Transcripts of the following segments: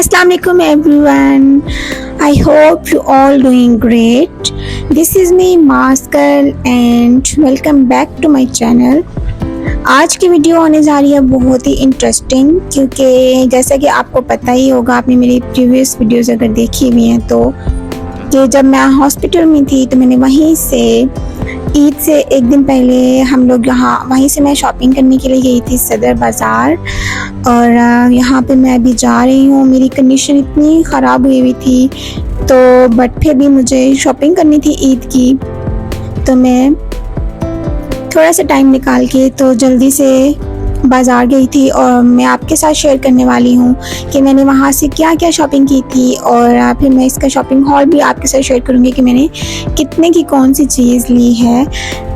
Assalamu alaikum everyone. I hope you all doing great. This is me Maskal and welcome back to my channel. आज की video होने जा रही है बहुत ही इंटरेस्टिंग, क्योंकि जैसा कि आपको पता ही होगा, आपने मेरी प्रीवियस वीडियोस अगर देखी हुई हैं तो, कि जब मैं हॉस्पिटल में थी तो मैंने वहीं से ईद से एक दिन पहले हम लोग वहीं से मैं शॉपिंग करने के लिए गई थी सदर बाज़ार। और यहाँ पे मैं अभी जा रही हूँ। मेरी कंडीशन इतनी ख़राब हुई थी तो बट फिर भी मुझे शॉपिंग करनी थी ईद की, तो मैं थोड़ा सा टाइम निकाल के तो जल्दी से बाज़ार गई थी। और मैं आपके साथ शेयर करने वाली हूँ कि मैंने वहाँ से क्या क्या शॉपिंग की थी, और फिर मैं इसका शॉपिंग हॉल भी आपके साथ शेयर करूँगी कि मैंने कितने की कौन सी चीज़ ली है,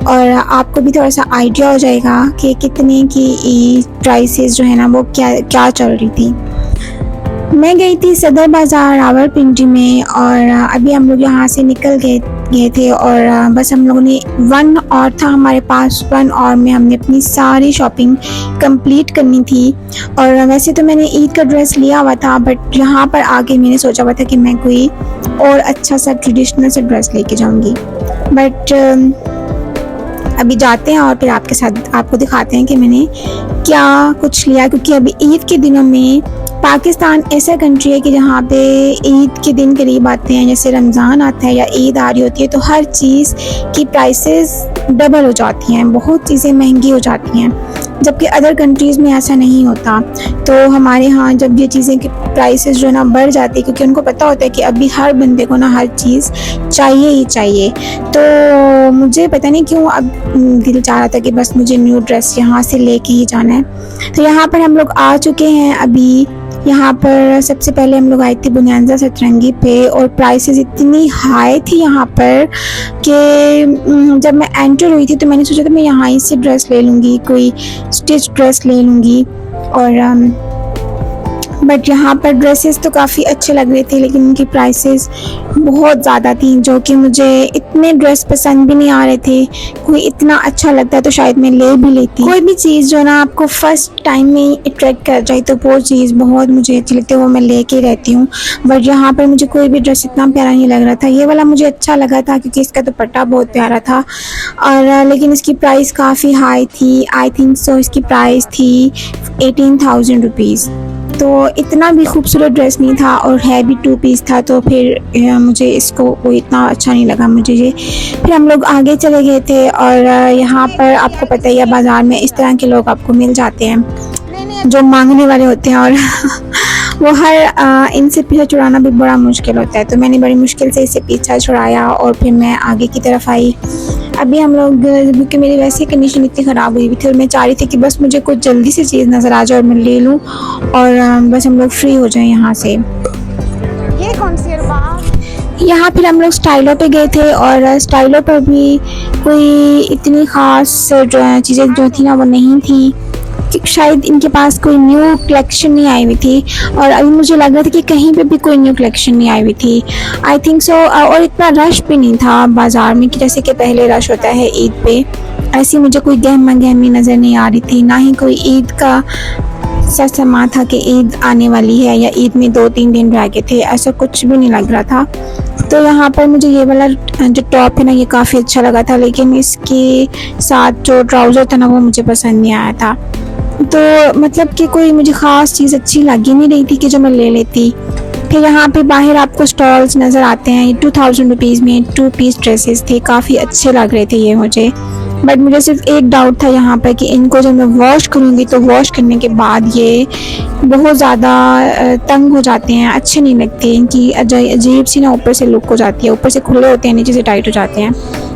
और आपको भी थोड़ा सा आइडिया हो जाएगा कि कितने की प्राइसेस जो है ना वो क्या चल रही थी। मैं गई थी सदर बाज़ार रावलपिंडी में, और अभी हम लोग यहाँ से निकल गए थे, और बस हम लोगों ने 1 आवर था हमारे पास। 1 आवर में हमने अपनी सारी शॉपिंग कंप्लीट करनी थी। और वैसे तो मैंने ईद का ड्रेस लिया हुआ था, बट यहाँ पर आके मैंने सोचा हुआ था कि मैं कोई और अच्छा सा ट्रेडिशनल सा ड्रेस लेके जाऊँगी। बट अभी जाते हैं और फिर आपको दिखाते हैं कि मैंने क्या कुछ लिया, क्योंकि अभी ईद के दिनों में पाकिस्तान ऐसा कंट्री है कि जहाँ पे ईद के दिन करीब आते हैं, जैसे रमज़ान आता है या ईद आ रही होती है, तो हर चीज़ की प्राइसेस डबल हो जाती हैं, बहुत चीज़ें महंगी हो जाती हैं, जबकि अदर कंट्रीज़ में ऐसा नहीं होता। तो हमारे यहाँ जब ये चीज़ें की प्राइसेस जो है ना बढ़ जाती है, क्योंकि उनको पता होता है कि अभी हर बंदे को ना हर चीज़ चाहिए ही चाहिए। तो मुझे पता नहीं क्यों अब दिल चाह रहा था कि बस मुझे न्यू ड्रेस यहाँ से लेके ही जाना है। तो यहाँ पर हम लोग आ चुके हैं। अभी यहाँ पर सबसे पहले हम लोग आए थे बुनियादा सतरंगी पे, और प्राइसेस इतनी हाई थी यहाँ पर कि जब मैं एंटर हुई थी तो मैंने सोचा था मैं यहाँ ही से ड्रेस ले लूँगी, कोई स्टिच ड्रेस ले लूँगी। और बट यहाँ पर ड्रेसेस तो काफ़ी अच्छे लग रहे थे, लेकिन उनकी प्राइसेस बहुत ज़्यादा थी, जो कि मुझे इतने ड्रेस पसंद भी नहीं आ रहे थे। कोई इतना अच्छा लगता तो शायद मैं ले भी लेती। कोई भी चीज़ जो ना आपको फर्स्ट टाइम में अट्रैक्ट कर जाए तो वो चीज़ बहुत मुझे अच्छी लगती है, वो मैं लेके रहती हूँ। बट यहाँ पर मुझे कोई भी ड्रेस इतना प्यारा नहीं लग रहा था। ये वाला मुझे अच्छा लगा था क्योंकि इसका दुपट्टा बहुत प्यारा था, और लेकिन इसकी प्राइस काफ़ी हाई थी। आई थिंक सो इसकी प्राइस थी 18,000 रुपीज़। तो इतना भी खूबसूरत ड्रेस नहीं था, और है भी 2 पीस था, तो फिर मुझे इसको कोई इतना अच्छा नहीं लगा मुझे ये। फिर हम लोग आगे चले गए थे, और यहाँ पर आपको पता ही है बाज़ार में इस तरह के लोग आपको मिल जाते हैं जो मांगने वाले होते हैं, और वो हर इनसे पीछा छुड़ाना भी बड़ा मुश्किल होता है। तो मैंने बड़ी मुश्किल से इसे पीछा छुड़ाया और फिर मैं आगे की तरफ आई। अभी हम लोग, क्योंकि मेरी वैसे कंडीशन इतनी ख़राब हुई थी और मैं चाह रही थी कि बस मुझे कुछ जल्दी से चीज़ नज़र आ जाए और मैं ले लूँ, और बस हम लोग फ्री हो जाएं यहाँ से। ये कौन सी यहाँ फिर हम लोग स्टाइलों पे गए थे, और स्टाइलों पर भी कोई इतनी ख़ास चीज़ें जो थी ना वो नहीं थी, कि शायद इनके पास कोई न्यू कलेक्शन नहीं आई हुई थी। और अभी मुझे लग रहा था कि कहीं पे भी कोई न्यू कलेक्शन नहीं आई हुई थी, आई थिंक सो। और इतना रश भी नहीं था बाज़ार में कि जैसे कि पहले रश होता है ईद पे। ऐसी मुझे कोई गहमा गहमी नज़र नहीं आ रही थी, ना ही कोई ईद का सच समा था कि ईद आने वाली है या ईद में 2-3 दिन रह गए थे, ऐसा कुछ भी नहीं लग रहा था। तो यहाँ पर मुझे ये वाला जो टॉप है ना ये काफ़ी अच्छा लगा था, लेकिन इसके साथ जो ट्राउज़र था ना वो मुझे पसंद नहीं आया था। तो मतलब कि कोई मुझे ख़ास चीज़ अच्छी लगी नहीं रही थी कि जो मैं ले लेती। फिर यहाँ पे बाहर आपको स्टॉल्स नज़र आते हैं। 2,000 रुपीज़ में 2 पीस ड्रेसेस थे, काफ़ी अच्छे लग रहे थे ये मुझे। बट मुझे सिर्फ एक डाउट था यहाँ पर कि इनको जब मैं वॉश करूँगी तो वॉश करने के बाद ये बहुत ज़्यादा तंग हो जाते हैं, अच्छे नहीं लगते। इनकी अजीब सी ना ऊपर से लुक हो जाती है, ऊपर से खुले होते हैं, नीचे से टाइट हो जाते हैं।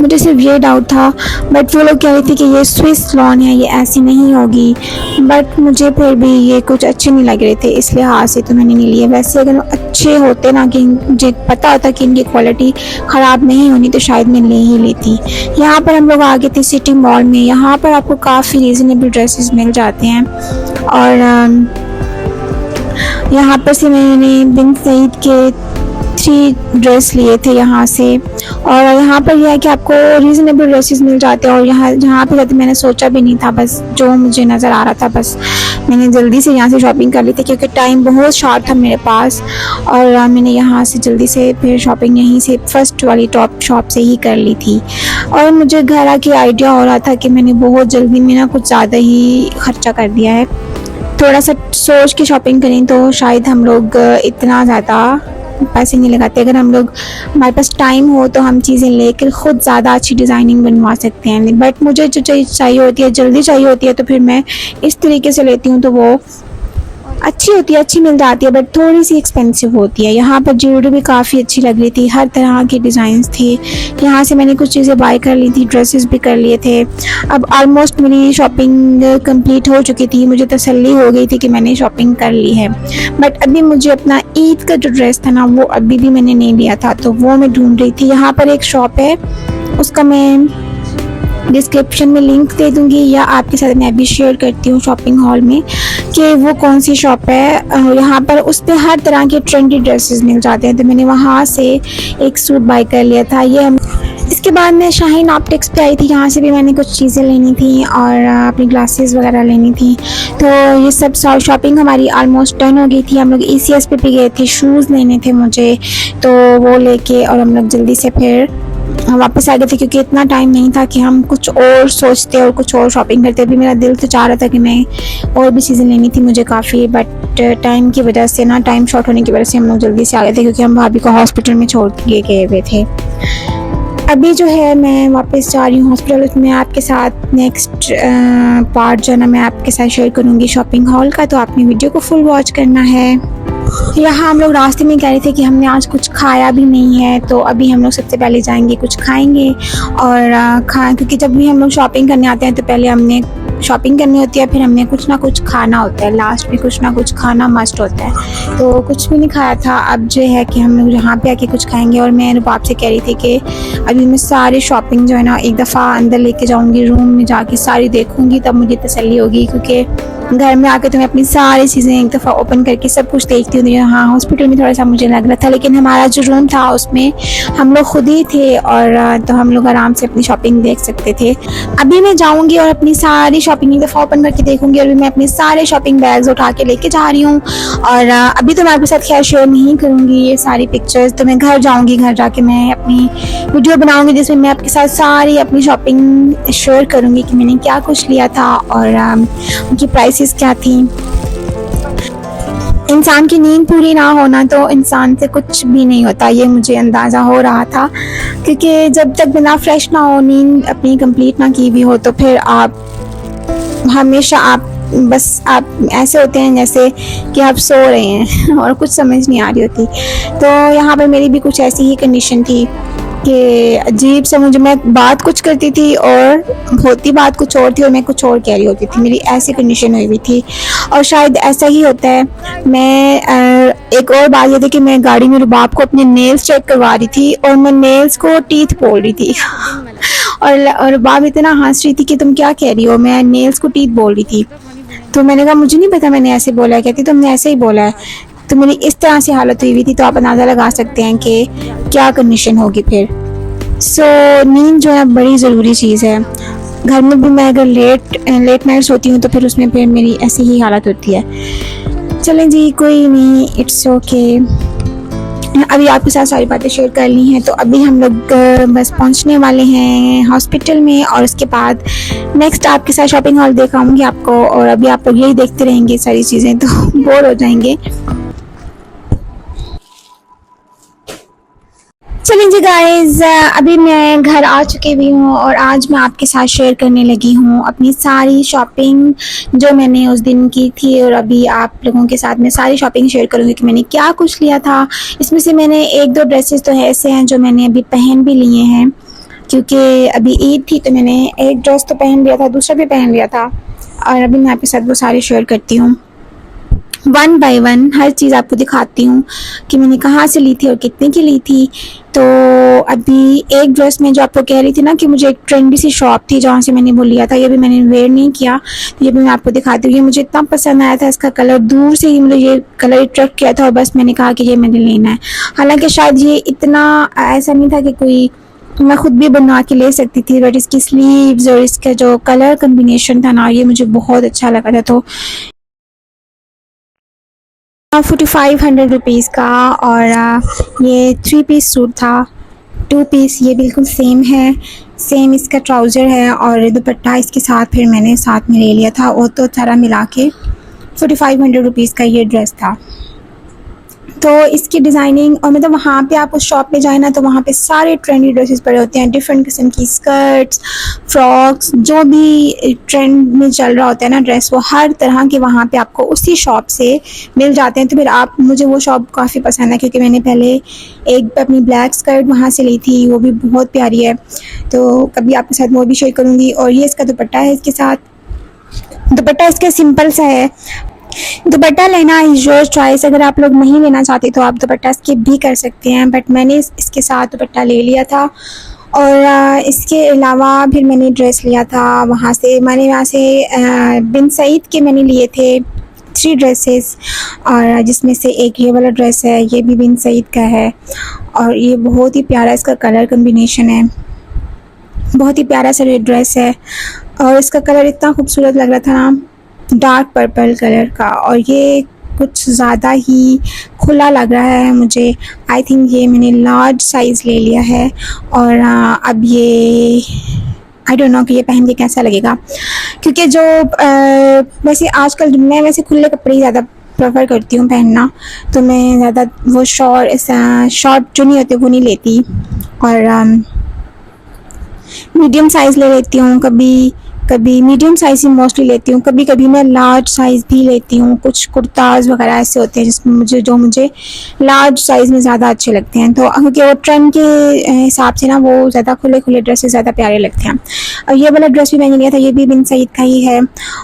मुझे सिर्फ ये डाउट था, बट वो लोग कह रहे थे कि ये स्विस लॉन है, ये ऐसी नहीं होगी। बट मुझे फिर भी ये कुछ अच्छे नहीं लग रहे थे, इस लिहाज से तो मैंने नहीं लिए। वैसे अगर अच्छे होते ना, कि मुझे पता होता कि इनकी क्वालिटी ख़राब नहीं होनी, तो शायद मैं ले ही लेती। यहाँ पर हम लोग आ गए थे सिटी मॉल में। यहाँ पर आपको काफ़ी रीज़नेबल ड्रेसेस मिल जाते हैं, और यहाँ पर से मैंने बिन सईद के 3 ड्रेस लिए थे यहाँ से। और यहाँ पर यह है कि आपको रीज़नेबल ड्रेसेस मिल जाते हैं, और यहाँ जहाँ पे जाते मैंने सोचा भी नहीं था, बस जो मुझे नज़र आ रहा था बस मैंने जल्दी से यहाँ से शॉपिंग कर ली थी क्योंकि टाइम बहुत शॉर्ट था मेरे पास। और मैंने यहाँ से जल्दी से फिर शॉपिंग यहीं से फर्स्ट वाली टॉप शॉप से ही कर ली थी। और मुझे घर आके आइडिया हो रहा था कि मैंने बहुत जल्दी में ना कुछ ज़्यादा ही खर्चा कर दिया है। थोड़ा सा सोच के शॉपिंग करें तो शायद हम लोग इतना ज़्यादा पैसे नहीं लगाते। अगर हम लोग हमारे पास टाइम हो तो हम चीज़ें लेकर ख़ुद ज़्यादा अच्छी डिज़ाइनिंग बनवा सकते हैं। बट मुझे जो चीज़ चाहिए होती है जल्दी चाहिए होती है तो फिर मैं इस तरीके से लेती हूँ, तो वो अच्छी होती है, अच्छी मिल जाती है, बट थोड़ी सी एक्सपेंसिव होती है। यहाँ पर ज्वेलरी भी काफ़ी अच्छी लग रही थी, हर तरह के डिज़ाइंस थे। यहाँ से मैंने कुछ चीज़ें बाय कर ली थी, ड्रेसेस भी कर लिए थे। अब ऑलमोस्ट मेरी शॉपिंग कंप्लीट हो चुकी थी, मुझे तसल्ली हो गई थी कि मैंने शॉपिंग कर ली है। बट अभी मुझे अपना ईद का जो ड्रेस था ना वो अभी भी मैंने नहीं लिया था, तो वो मैं ढूंढ रही थी। यहाँ पर एक शॉप है, उसका मैं डिस्क्रिप्शन में लिंक दे दूंगी या आपके साथ मैं अभी शेयर करती हूँ शॉपिंग हॉल में कि वो कौन सी शॉप है। यहाँ पर उस पर हर तरह के ट्रेंडी ड्रेसेस मिल जाते हैं, तो मैंने वहाँ से एक सूट बाय कर लिया था। इसके बाद मैं शाहीन ऑप्टिक्स पे आई थी, यहाँ से भी मैंने कुछ चीज़ें लेनी थी और अपनी ग्लासेस वगैरह लेनी थी। तो ये सब शॉपिंग हमारी ऑलमोस्ट डन हो गई थी। हम लोग ECS पे भी गए थे, शूज़ लेने थे मुझे, तो वो लेके और हम लोग जल्दी से फिर वापस आ गए थे क्योंकि इतना टाइम नहीं था कि हम कुछ और सोचते और कुछ और शॉपिंग करते। अभी मेरा दिल तो चाह रहा था कि मैं और भी चीज़ें लेनी थी मुझे काफ़ी, बट टाइम की वजह से ना, टाइम शॉर्ट होने की वजह से हम लोग जल्दी से आ गए थे क्योंकि हम भाभी को हॉस्पिटल में छोड़ के गए हुए थे। अभी जो है मैं वापस जा रही हूँ हॉस्पिटल, उसमें आपके साथ नेक्स्ट पार्ट जो है ना मैं आपके साथ शेयर करूँगी शॉपिंग हॉल का, तो आपने वीडियो को फुल वॉच करना है। यहाँ हम लोग रास्ते में कह रहे थे कि हमने आज कुछ खाया भी नहीं है, तो अभी हम लोग सबसे पहले जाएंगे कुछ खाएंगे और क्योंकि जब भी हम लोग शॉपिंग करने आते हैं तो पहले हमने शॉपिंग करनी होती है, फिर हमने कुछ ना कुछ खाना होता है, लास्ट में कुछ ना कुछ खाना मस्ट होता है। तो कुछ भी नहीं खाया था, अब जो है कि हम लोग यहाँ पे आके कुछ खाएंगे। और मैं रुबाब से कह रही थी कि अभी मैं सारी शॉपिंग जो है ना एक दफ़ा अंदर लेके जाऊँगी, रूम में जाके सारी देखूँगी, तब मुझे तसल्ली होगी। क्योंकि घर में आके तो मैं अपनी सारी चीज़ें एक दफ़ा ओपन करके सब कुछ देखती हूँ। हाँ, हॉस्पिटल में थोड़ा सा मुझे लग रहा था, लेकिन हमारा जो रूम था उसमें हम लोग खुद ही थे और तो हम लोग आराम से अपनी शॉपिंग देख सकते थे। अभी मैं जाऊँगी और अपनी सारी शॉपिंग एक दफ़ा ओपन करके देखूँगी। अभी मैं अपने सारे शॉपिंग बैग्स उठा के लेके जा रही हूँ और अभी तो मैं आपके साथ खैर शेयर नहीं करूँगी ये सारी पिक्चर्स, तो मैं घर जाऊँगी, घर जाके मैं अपनी वीडियो बनाऊँगी जिसमें मैं आपके साथ सारी अपनी शॉपिंग शेयर करूँगी कि मैंने क्या कुछ लिया था और उनकी प्राइसेस क्या थी। इंसान की नींद पूरी ना होना तो इंसान से कुछ भी नहीं होता, ये मुझे अंदाज़ा हो रहा था। क्योंकि जब तक बिना फ्रेश ना हो, नींद अपनी कंप्लीट ना की हुई हो, तो फिर आप हमेशा आप ऐसे होते हैं जैसे कि आप सो रहे हैं और कुछ समझ नहीं आ रही होती। तो यहाँ पर मेरी भी कुछ ऐसी ही कंडीशन थी कि अजीब सा मैं बात कुछ करती थी और होती बात कुछ और थी और मैं कुछ और कह रही होती थी, मेरी ऐसी कंडीशन हुई थी। और शायद ऐसा ही होता है। मैं एक और बात ये थी कि मैं गाड़ी में रुबाब को अपने नेल्स चेक करवा रही थी और मैं नेल्स को टीथ बोल रही थी और रुबाब इतना हंस रही थी कि तुम क्या कह रही हो, मैं नेल्स को टीथ बोल रही थी। तो मैंने कहा मुझे नहीं पता मैंने ऐसे बोला है। कहती तुमने ऐसे ही बोला है। तो मेरी इस तरह से हालत हुई थी, तो आप अंदाज़ा लगा सकते हैं कि क्या कंडीशन होगी फिर। नींद जो है बड़ी ज़रूरी चीज़ है। घर में भी मैं अगर लेट नाइट सोती हूँ तो फिर उसमें फिर मेरी ऐसी ही हालत होती है। चलें जी, कोई नहीं, इट्स ओके। अभी आपके साथ सारी बातें शेयर कर ली हैं, तो अभी हम लोग बस पहुंचने वाले हैं हॉस्पिटल में और उसके बाद नेक्स्ट आपके साथ शॉपिंग हॉल दिखाऊंगी आपको। और अभी आप लोग यही देखते रहेंगे सारी चीज़ें तो बोर हो जाएंगे। चलिए जी गाइस, अभी मैं घर आ चुकी हुई हूँ और आज मैं आपके साथ शेयर करने लगी हूँ अपनी सारी शॉपिंग जो मैंने उस दिन की थी। और अभी आप लोगों के साथ मैं सारी शॉपिंग शेयर करूँगी कि मैंने क्या कुछ लिया था। इसमें से मैंने एक दो ड्रेसेस तो ऐसे हैं जो मैंने अभी पहन भी लिए हैं, क्योंकि अभी ईद थी तो मैंने एक ड्रेस तो पहन लिया था, दूसरा भी पहन लिया था। और अभी मैं आपके साथ वो सारी शेयर करती हूँ, वन बाय वन हर चीज़ आपको दिखाती हूँ कि मैंने कहाँ से ली थी और कितने की ली थी। तो अभी एक ड्रेस में जो आपको कह रही थी ना कि मुझे एक ट्रेंडी सी शॉप थी जहाँ से मैंने वो लिया था, ये भी मैंने वेयर नहीं किया, तो ये भी मैं आपको दिखाती हूँ। ये मुझे इतना पसंद आया था, इसका कलर दूर से ही मुझे ये कलर अट्रैक्ट किया था और बस मैंने कहा कि ये मैंने लेना है। हालांकि शायद ये इतना ऐसा नहीं था कि कोई मैं खुद भी बनवा के ले सकती थी, बट इसकी स्लीव्स और इसका जो कलर कम्बिनेशन था ना, ये मुझे बहुत अच्छा लगा था। तो 4500 रुपीज़ का। और ये 3 पीस सूट था, 2 पीस ये बिल्कुल सेम है, सेम इसका ट्राउज़र है और दुपट्टा इसके साथ फिर मैंने साथ में ले लिया था। और तो सारा मिला के 4500 रुपीज़ का ये ड्रेस था। तो इसकी डिज़ाइनिंग और मतलब वहाँ पे आप उस शॉप पे जाए ना, तो वहाँ पे सारे ट्रेंडी ड्रेसेस पड़े होते हैं, डिफरेंट किस्म की स्कर्ट्स, फ्रॉक्स, जो भी ट्रेंड में चल रहा होता है ना ड्रेस, वो हर तरह के वहाँ पे आपको उसी शॉप से मिल जाते हैं। तो फिर आप मुझे वो शॉप काफ़ी पसंद है, क्योंकि मैंने पहले एक अपनी ब्लैक स्कर्ट वहाँ से ली थी, वो भी बहुत प्यारी है, तो कभी आपके साथ वो भी शेयर करूँगी। और ये इसका दुपट्टा है, इसके साथ दुपट्टा इसका सिंपल सा है। दुपट्टा लेना इज योर चॉइस, अगर आप लोग नहीं लेना चाहते तो आप दुपट्टा स्किप भी कर सकते हैं, बट मैंने इसके साथ दुपट्टा ले लिया था। और इसके अलावा फिर मैंने ड्रेस लिया था वहाँ से, वहाँ से बिन सईद के मैंने लिए थे 3 ड्रेसेस, और जिसमें से एक ये वाला ड्रेस है, ये भी बिन सईद का है और ये बहुत ही प्यारा इसका कलर कम्बिनेशन है, बहुत ही प्यारा सा ये ड्रेस है। और इसका कलर इतना खूबसूरत लग रहा था ना, डार्क पर्पल कलर का, और ये कुछ ज़्यादा ही खुला लग रहा है मुझे। आई थिंक ये मैंने लार्ज साइज़ ले लिया है। और अब ये आई डोंट नो कि ये पहन के कैसा लगेगा, क्योंकि जो वैसे आजकल मैं वैसे खुले कपड़े ही ज़्यादा प्रेफर करती हूँ पहनना, तो मैं ज़्यादा वो शॉर्ट जो नहीं होते वो नहीं लेती, और मीडियम साइज़ ले लेती हूँ, कभी कभी मीडियम साइज़ ही मोस्टली लेती हूँ, कभी कभी मैं लार्ज साइज़ भी लेती हूँ। कुछ कुर्ताज़ वगैरह ऐसे होते हैं जिसमें मुझे लार्ज साइज़ में ज़्यादा अच्छे लगते हैं, तो क्योंकि वो ट्रेंड के हिसाब से ना वो ज़्यादा खुले खुले ड्रेसेस ज़्यादा प्यारे लगते हैं। और ये वाला ड्रेस भी मैंने लिया था, ये भी बिन सईद का ही है,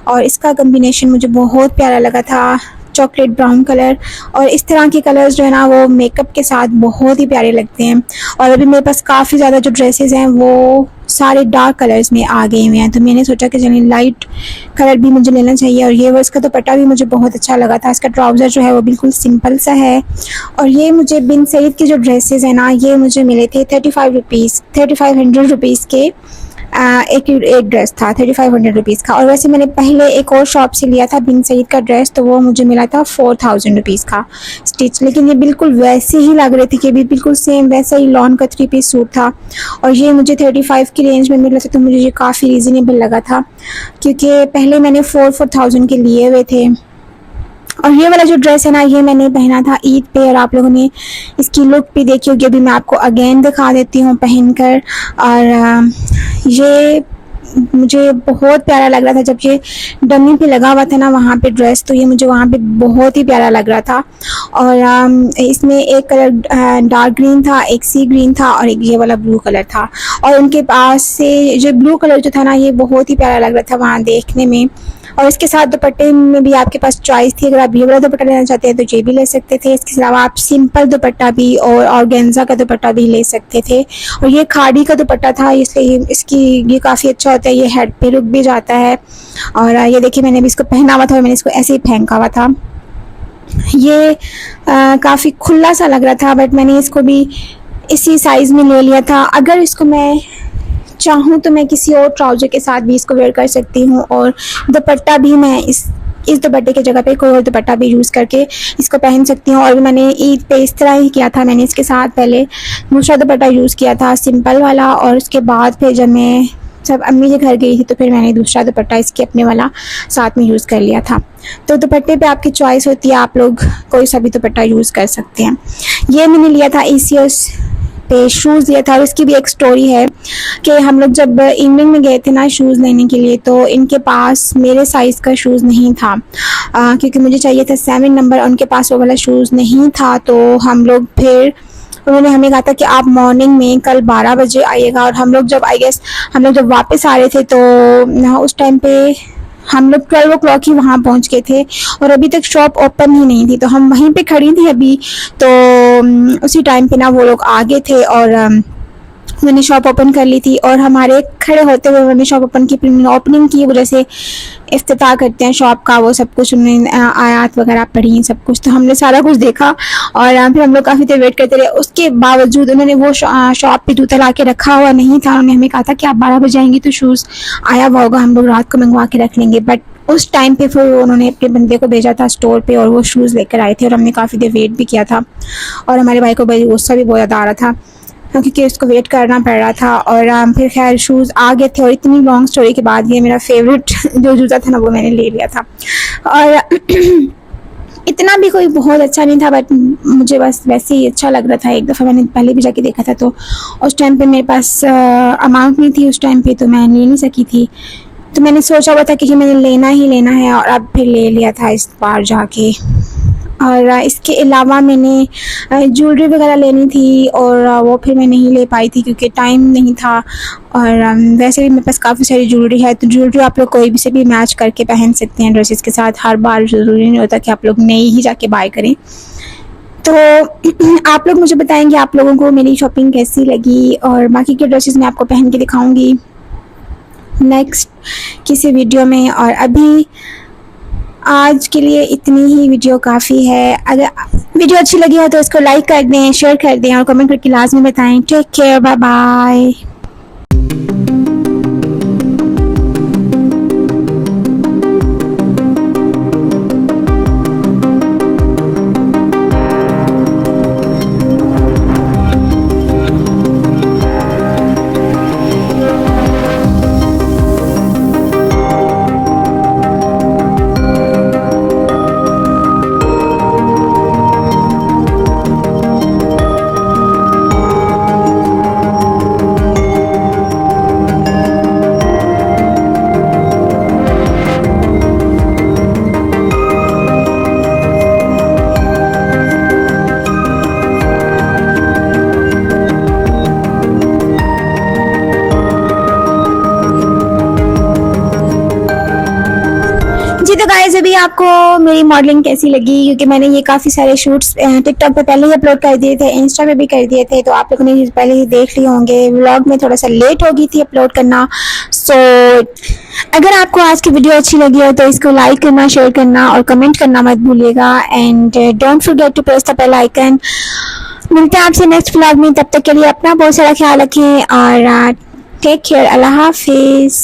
और इसका कम्बिनेशन मुझे बहुत प्यारा लगा था, चॉकलेट ब्राउन कलर। और इस तरह के कलर्स जो है ना वो मेकअप के साथ बहुत ही प्यारे लगते हैं। और अभी मेरे पास काफ़ी ज़्यादा जो ड्रेसेस हैं वो सारे डार्क कलर्स में आ गए हुए हैं, तो मैंने सोचा कि चलिए लाइट कलर भी मुझे लेना चाहिए। और ये वो इसका दुपट्टा भी मुझे बहुत अच्छा लगा था। इसका ट्राउज़र जो है वो बिल्कुल सिंपल सा है। और ये मुझे बिन सईद के जो ड्रेसेस हैं ना, ये मुझे मिले थे 3500 रुपीज़ के। एक ड्रेस था 3500 रुपीज़ का। और वैसे मैंने पहले एक और शॉप से लिया था बिन सईद का ड्रेस, तो वो मुझे मिला था 4000 रुपीज़ का स्टिच, लेकिन ये बिल्कुल वैसे ही लग रहे थे कि भी बिल्कुल सेम वैसा ही लॉन का 3 पीस सूट था। और ये मुझे 35 की रेंज में मिला था, तो मुझे ये काफ़ी रीज़नेबल लगा था, क्योंकि पहले मैंने 4000 के लिए हुए थे। और ये वाला जो ड्रेस है ना, ये मैंने पहना था ईद पे, और आप लोगों ने इसकी लुक भी देखी होगी, अभी मैं आपको अगेन दिखा देती हूँ पहनकर। और ये मुझे बहुत प्यारा लग रहा था जब ये डमी पे लगा हुआ था ना वहाँ पे ड्रेस, तो ये मुझे वहाँ पे बहुत ही प्यारा लग रहा था। और इसमें एक कलर डार्क ग्रीन था, एक सी ग्रीन था, और एक ये वाला ब्लू कलर था। और उनके पास से जो ब्लू कलर जो था ना, ये बहुत ही प्यारा लग रहा था वहाँ देखने में। और इसके साथ दुपट्टे में भी आपके पास चॉइस थी, अगर आप ये वाला दुपट्टा लेना चाहते हैं तो ये भी ले सकते थे। इसके अलावा आप सिंपल दुपट्टा भी और ऑर्गेन्जा का दुपट्टा भी ले सकते थे। और ये खाड़ी का दुपट्टा था, इसलिए इसकी ये काफ़ी अच्छा होता है, ये हेड पे रुक भी जाता है। और ये देखिए मैंने भी इसको पहना हुआ था और मैंने इसको ऐसे ही फेंका हुआ था। ये काफ़ी खुला सा लग रहा था, बट मैंने इसको भी इसी साइज़ में ले लिया था। अगर इसको मैं चाहूँ तो मैं किसी और ट्राउज़र के साथ भी इसको वेयर कर सकती हूँ, और दुपट्टा भी मैं इस दुपट्टे की जगह पे कोई और दुपट्टा भी यूज़ करके इसको पहन सकती हूँ। और मैंने ईद पे इस तरह ही किया था, मैंने इसके साथ पहले दूसरा दुपट्टा यूज़ किया था सिंपल वाला, और उसके बाद फिर जब मैं जब अम्मी के घर गई थी तो फिर मैंने दूसरा दुपट्टा इसके अपने वाला साथ में यूज़ कर लिया था। तो दुपट्टे पे आपकी चॉइस होती है, आप लोग कोई सा भी दुपट्टा यूज़ कर सकते हैं। ये मैंने लिया था ECS पे शूज़ लिया था। और इसकी भी एक स्टोरी है कि हम लोग जब इवनिंग में गए थे ना शूज़ लेने के लिए, तो इनके पास मेरे साइज़ का शूज़ नहीं था, क्योंकि मुझे चाहिए था 7 नंबर, और उनके पास वो वाला शूज़ नहीं था। तो हम लोग फिर उन्होंने हमें कहा था कि आप मॉर्निंग में कल 12 बजे आइएगा। और हम लोग जब वापस आ रहे थे तो उस टाइम पे हम लोग 12 o'clock ही वहाँ पहुँच गए थे, और अभी तक शॉप ओपन ही नहीं थी। तो हम वहीं पे खड़ी थी अभी, तो उसी टाइम पे ना वो लोग आ गए थे, और मैंने शॉप ओपन कर ली थी और हमारे खड़े होते हुए मैंने शॉप ओपन की। ओपनिंग की वजह से इफ्तिताह करते हैं शॉप का, वो सब कुछ उन्होंने आयात वगैरह पढ़ी सब कुछ, तो हमने सारा कुछ देखा और फिर हम लोग काफ़ी देर वेट करते रहे। उसके बावजूद उन्होंने वो शॉप पे जूता ला के रखा हुआ नहीं था। उन्होंने हमें कहा था कि आप 12 बजे आएंगी तो शूज़ आया हुआ होगा, हम लोग रात को मंगवा के रख लेंगे। बट उस टाइम पे फिर उन्होंने अपने बंदे को भेजा था स्टोर पे और वो शूज़ लेकर आए थे और हमने काफ़ी देर वेट भी किया था और हमारे भाई को गुस्सा भी बहुत ज़्यादा आ रहा था क्योंकि उसको वेट करना पड़ रहा था। और फिर खैर शूज़ आ गए थे और इतनी लॉन्ग स्टोरी के बाद ये मेरा फेवरेट जो जूता था ना वो मैंने ले लिया था। और इतना भी कोई बहुत अच्छा नहीं था, बट मुझे बस वैसे ही अच्छा लग रहा था। एक दफ़ा मैंने पहले भी जाके देखा था तो उस टाइम पे मेरे पास अमाउंट नहीं थी उस टाइम पे, तो मैं ले नहीं सकी थी। तो मैंने सोचा हुआ था कि मैंने लेना ही लेना है और अब फिर ले लिया था इस बार जाके। और इसके अलावा मैंने ज्वेलरी वगैरह लेनी थी और वो फिर मैं नहीं ले पाई थी क्योंकि टाइम नहीं था। और वैसे भी मेरे पास काफ़ी सारी ज्वेलरी है, तो ज्वेलरी आप लोग कोई भी से भी मैच करके पहन सकते हैं ड्रेसेस के साथ। हर बार ज़रूरी नहीं होता कि आप लोग नई ही जाके बाय करें। तो आप लोग मुझे बताएंगे आप लोगों को मेरी शॉपिंग कैसी लगी और बाकी के ड्रेसेस मैं आपको पहन के दिखाऊंगी नेक्स्ट किसी वीडियो में। और अभी आज के लिए इतनी ही वीडियो काफ़ी है। अगर वीडियो अच्छी लगी हो तो इसको लाइक कर दें, शेयर कर दें और कमेंट करके लाजमी बताएं। Take care, bye bye. जी तो गाइस अभी आपको मेरी मॉडलिंग कैसी लगी, क्योंकि मैंने ये काफ़ी सारे शूट्स टिकटॉक पे पहले ही अपलोड कर दिए थे, इंस्टा पे भी कर दिए थे, तो आप लोगों ने पहले ही देख लिए होंगे। व्लॉग में थोड़ा सा लेट हो गई थी अपलोड करना। सो अगर आपको आज की वीडियो अच्छी लगी हो तो इसको लाइक करना, शेयर करना और कमेंट करना मत भूलिएगा। And don't forget to press the bell icon. मिलते हैं आपसे नेक्स्ट व्लॉग में, तब तक के लिए अपना बहुत सारा ख्याल रखें और टेक केयर। अल्लाह हाफिज़।